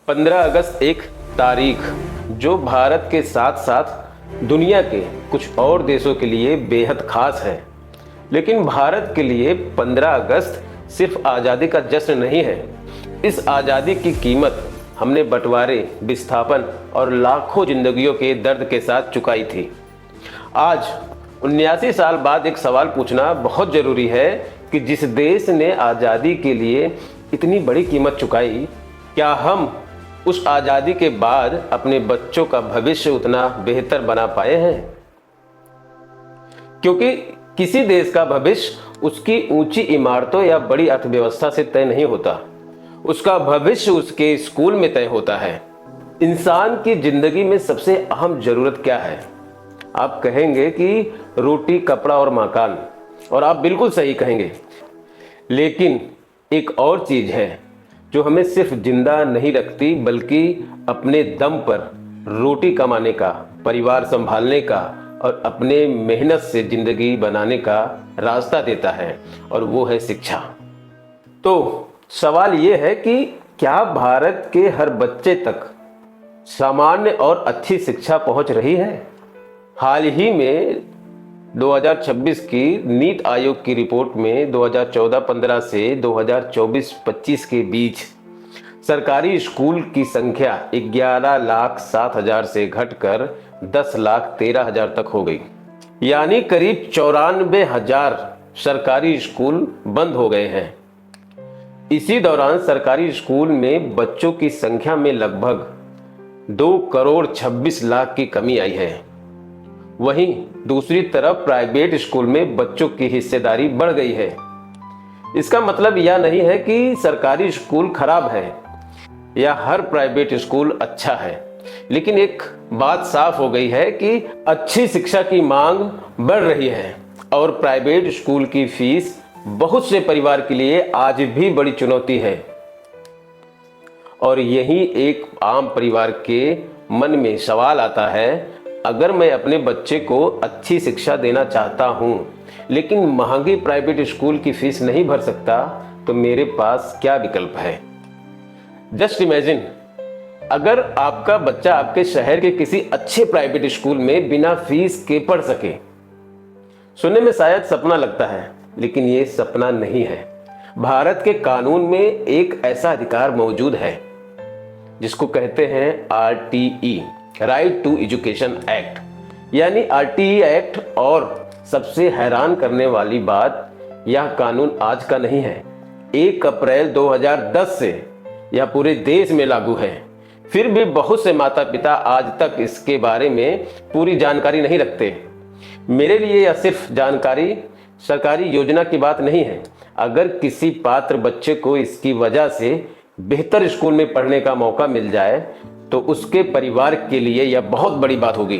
15 अगस्त एक तारीख जो भारत के साथ साथ दुनिया के कुछ और देशों के लिए बेहद खास है। लेकिन भारत के लिए 15 अगस्त सिर्फ आज़ादी का जश्न नहीं है। इस आज़ादी की कीमत हमने बंटवारे, विस्थापन और लाखों जिंदगियों के दर्द के साथ चुकाई थी। आज 79 साल बाद एक सवाल पूछना बहुत ज़रूरी है कि जिस देश ने आज़ादी के लिए इतनी बड़ी कीमत चुकाई, क्या हम उस आज़ादी के बाद अपने बच्चों का भविष्य उतना बेहतर बना पाए हैं? क्योंकि किसी देश का भविष्य उसकी ऊंची इमारतों या बड़ी अर्थव्यवस्था से तय नहीं होता। उसका भविष्य उसके स्कूल में तय होता है। इंसान की जिंदगी में सबसे अहम जरूरत क्या है? आप कहेंगे कि रोटी, कपड़ा और मकान, और आप बिल्कुल सही कहेंगे। लेकिन एक और चीज है जो हमें सिर्फ जिंदा नहीं रखती, बल्कि अपने दम पर रोटी कमाने का, परिवार संभालने का और अपने मेहनत से जिंदगी बनाने का रास्ता देता है, और वो है शिक्षा। तो सवाल ये है कि क्या भारत के हर बच्चे तक सामान्य और अच्छी शिक्षा पहुंच रही है? हाल ही में 2026 की नीति आयोग की रिपोर्ट में 2014-15 से 2024-25 के बीच सरकारी स्कूल की संख्या 11,07,000 से घटकर 10,13,000 तक हो गई। यानी करीब 94,000 सरकारी स्कूल बंद हो गए हैं। इसी दौरान सरकारी स्कूल में बच्चों की संख्या में लगभग 2,26,00,000 की कमी आई है। वहीं दूसरी तरफ प्राइवेट स्कूल में बच्चों की हिस्सेदारी बढ़ गई है। इसका मतलब यह नहीं है कि सरकारी स्कूल खराब है या हर प्राइवेट स्कूल अच्छा है, लेकिन एक बात साफ हो गई है कि अच्छी शिक्षा की मांग बढ़ रही है और प्राइवेट स्कूल की फीस बहुत से परिवार के लिए आज भी बड़ी चुनौती है। और यही एक आम परिवार के मन में सवाल आता है, अगर मैं अपने बच्चे को अच्छी शिक्षा देना चाहता हूं, लेकिन महंगी प्राइवेट स्कूल की फीस नहीं भर सकता, तो मेरे पास क्या विकल्प है? जस्ट इमेजिन, अगर आपका बच्चा आपके शहर के किसी अच्छे प्राइवेट स्कूल में बिना फीस के पढ़ सके। सुनने में शायद सपना लगता है, लेकिन ये सपना नहीं है। भारत के कानून में एक ऐसा अधिकार मौजूद है जिसको कहते हैं RTE, right to education act, यानी RTE एक्ट। और सबसे हैरान करने वाली बात, यह कानून आज का नहीं है। 1 अप्रैल 2010 से यह पूरे देश में लागू है। फिर भी बहुत से माता पिता आज तक इसके बारे में पूरी जानकारी नहीं रखते। मेरे लिए यह सिर्फ जानकारी, सरकारी योजना की बात नहीं है। अगर किसी पात्र बच्चे को इसकी वजह से बेहतर स्कूल में पढ़ने का मौका मिल जाए, तो उसके परिवार के लिए यह बहुत बड़ी बात होगी।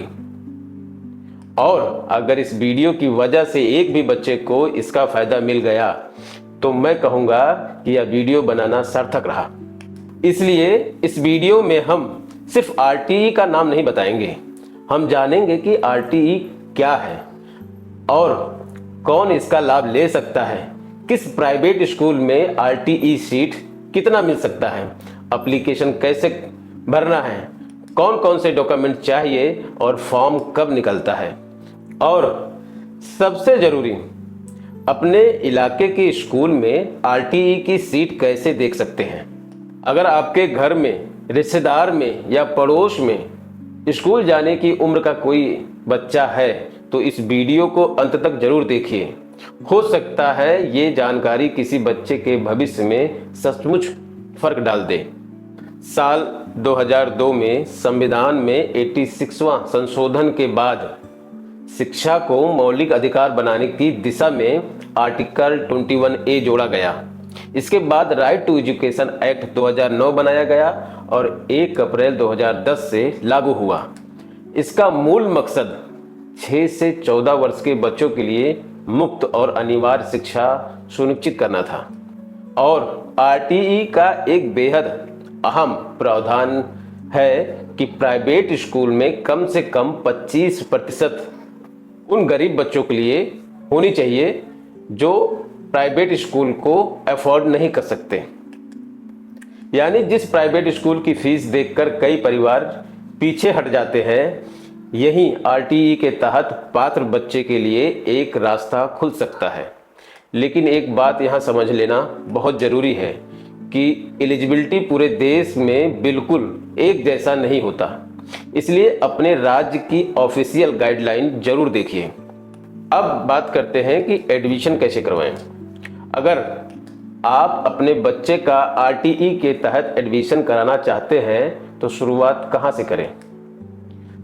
और अगर इस वीडियो की वजह से एक भी बच्चे को इसका फायदा मिल गया, तो मैं कहूंगा कि यह वीडियो बनाना सार्थक रहा। इसलिए इस वीडियो में हम सिर्फ RTE का नाम नहीं बताएंगे, हम जानेंगे कि RTE क्या है और कौन इसका लाभ ले सकता है, किस प्राइवेट स्कूल में RTE सीट कितना मिल सकता है, एप्लीकेशन कैसे भरना है, कौन कौन से डॉक्यूमेंट चाहिए और फॉर्म कब निकलता है, और सबसे जरूरी, अपने इलाके के स्कूल में RTE की सीट कैसे देख सकते हैं। अगर आपके घर में, रिश्तेदार में या पड़ोस में स्कूल जाने की उम्र का कोई बच्चा है, तो इस वीडियो को अंत तक जरूर देखिए। हो सकता है ये जानकारी किसी बच्चे के भविष्य में सचमुच फर्क डाल दे। साल 2002 में संविधान में 86वां संशोधन के बाद शिक्षा को मौलिक अधिकार बनाने की दिशा में आर्टिकल 21A जोड़ा गया। इसके बाद राइट टू एजुकेशन एक्ट 2009 बनाया गया और 1 अप्रैल 2010 से लागू हुआ। इसका मूल मकसद 6 से 14 वर्ष के बच्चों के लिए मुफ्त और अनिवार्य शिक्षा सुनिश्चित करना था। और RTE का एक बेहद अहम प्रावधान है कि प्राइवेट स्कूल में कम से कम 25% उन गरीब बच्चों के लिए होनी चाहिए जो प्राइवेट स्कूल को अफोर्ड नहीं कर सकते। यानी जिस प्राइवेट स्कूल की फीस देखकर कई परिवार पीछे हट जाते हैं, यहीं आरटीई के तहत पात्र बच्चे के लिए एक रास्ता खुल सकता है। लेकिन एक बात यहाँ समझ लेना बहुत ज़रूरी है कि एलिजिबिलिटी पूरे देश में बिल्कुल एक जैसा नहीं होता, इसलिए अपने राज्य की ऑफिशियल गाइडलाइन जरूर देखिए। अब बात करते हैं कि एडमिशन कैसे करवाएं। अगर आप अपने बच्चे का आरटीई के तहत एडमिशन कराना चाहते हैं तो शुरुआत कहाँ से करें?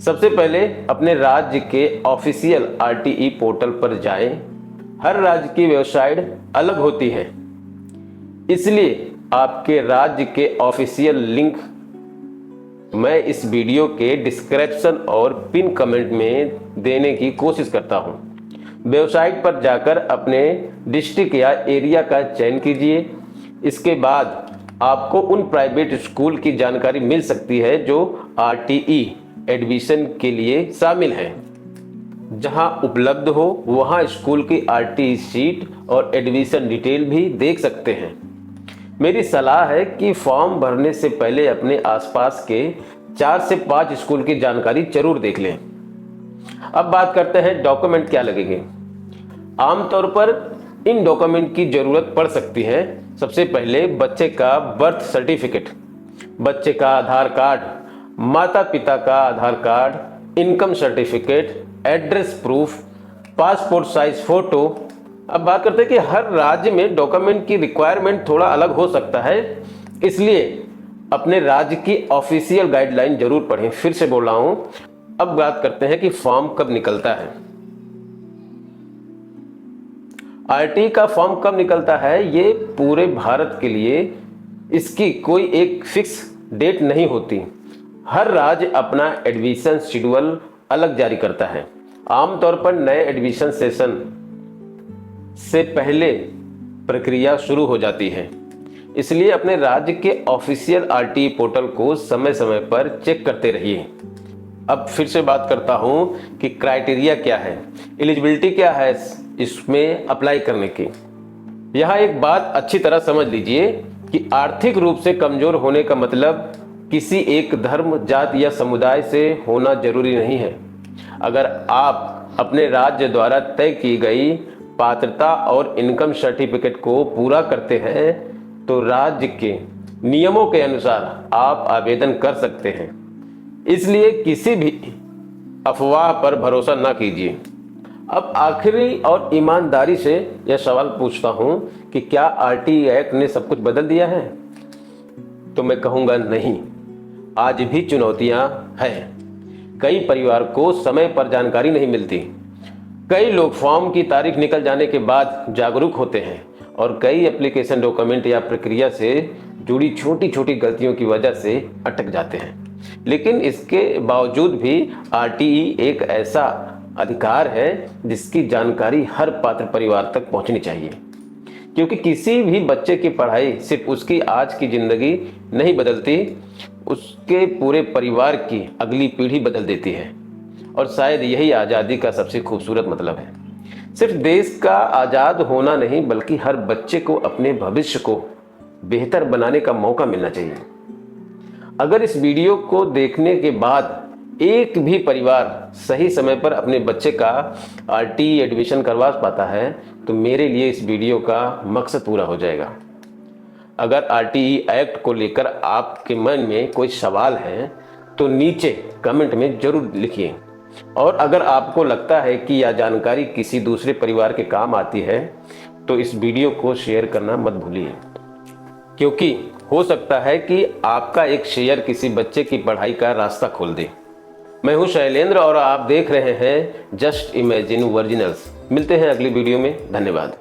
सबसे पहले अपने राज्य के ऑफिशियल आरटीई पोर्टल पर जाएं। हर राज्य की वेबसाइट अलग होती है, इसलिए आपके राज्य के ऑफिशियल लिंक मैं इस वीडियो के डिस्क्रिप्शन और पिन कमेंट में देने की कोशिश करता हूं। वेबसाइट पर जाकर अपने डिस्ट्रिक्ट या एरिया का चयन कीजिए। इसके बाद आपको उन प्राइवेट स्कूल की जानकारी मिल सकती है जो आरटीई एडमिशन के लिए शामिल हैं। जहां उपलब्ध हो वहां स्कूल की आरटीई शीट और एडमिशन डिटेल भी देख सकते हैं। मेरी सलाह है कि फॉर्म भरने से पहले अपने आसपास के 4 से 5 स्कूल की जानकारी जरूर देख लें। अब बात करते हैं डॉक्यूमेंट क्या लगेंगे। आमतौर पर इन डॉक्यूमेंट की जरूरत पड़ सकती है। सबसे पहले बच्चे का बर्थ सर्टिफिकेट, बच्चे का आधार कार्ड, माता पिता का Aadhaar card, income certificate, address proof, passport size photo. अब बात करते हैं कि हर राज्य में डॉक्यूमेंट की रिक्वायरमेंट थोड़ा अलग हो सकता है, इसलिए अपने राज्य की ऑफिशियल गाइडलाइन जरूर पढ़ें। फिर से बोल रहा हूं। अब बात करते हैं कि फॉर्म कब निकलता है। आरटीई का फॉर्म कब निकलता है, ये पूरे भारत के लिए इसकी कोई एक फिक्स डेट नहीं होती। हर राज्य अपना एडमिशन शेड्यूल अलग जारी करता है। आमतौर पर नए एडमिशन सेशन से पहले प्रक्रिया शुरू हो जाती है, इसलिए अपने राज्य के ऑफिशियल आरटीई पोर्टल को समय समय पर चेक करते रहिए। अब फिर से बात करता हूं कि क्राइटेरिया क्या है, एलिजिबिलिटी क्या है इसमें अप्लाई करने की। यहाँ एक बात अच्छी तरह समझ लीजिए कि आर्थिक रूप से कमजोर होने का मतलब किसी एक धर्म, जाति या समुदाय से होना जरूरी नहीं है। अगर आप अपने राज्य द्वारा तय की गई पात्रता और इनकम सर्टिफिकेट को पूरा करते हैं तो राज्य के नियमों के अनुसार आप आवेदन कर सकते हैं। इसलिए किसी भी अफवाह पर भरोसा ना कीजिए। अब आखिरी और ईमानदारी से यह सवाल पूछता हूं कि क्या आरटीई एक्ट ने सब कुछ बदल दिया है? तो मैं कहूंगा नहीं, आज भी चुनौतियां हैं। कई परिवार को समय पर जानकारी नहीं मिलती, कई लोग फॉर्म की तारीख निकल जाने के बाद जागरूक होते हैं और कई एप्लीकेशन डॉक्यूमेंट या प्रक्रिया से जुड़ी छोटी छोटी गलतियों की वजह से अटक जाते हैं। लेकिन इसके बावजूद भी आरटीई एक ऐसा अधिकार है जिसकी जानकारी हर पात्र परिवार तक पहुंचनी चाहिए, क्योंकि किसी भी बच्चे की पढ़ाई सिर्फ उसकी आज की जिंदगी नहीं बदलती, उसके पूरे परिवार की अगली पीढ़ी बदल देती है। और शायद यही आज़ादी का सबसे खूबसूरत मतलब है। सिर्फ देश का आज़ाद होना नहीं, बल्कि हर बच्चे को अपने भविष्य को बेहतर बनाने का मौका मिलना चाहिए। अगर इस वीडियो को देखने के बाद एक भी परिवार सही समय पर अपने बच्चे का आरटीई एडमिशन करवा पाता है तो मेरे लिए इस वीडियो का मकसद पूरा हो जाएगा। अगर आरटीई एक्ट को लेकर आपके मन में कोई सवाल है तो नीचे कमेंट में जरूर लिखिए। और अगर आपको लगता है कि यह जानकारी किसी दूसरे परिवार के काम आती है तो इस वीडियो को शेयर करना मत भूलिए, क्योंकि हो सकता है कि आपका एक शेयर किसी बच्चे की पढ़ाई का रास्ता खोल दे। मैं हूं शैलेंद्र और आप देख रहे हैं जस्ट इमेजिन ओरिजिनल्स। मिलते हैं अगली वीडियो में। धन्यवाद।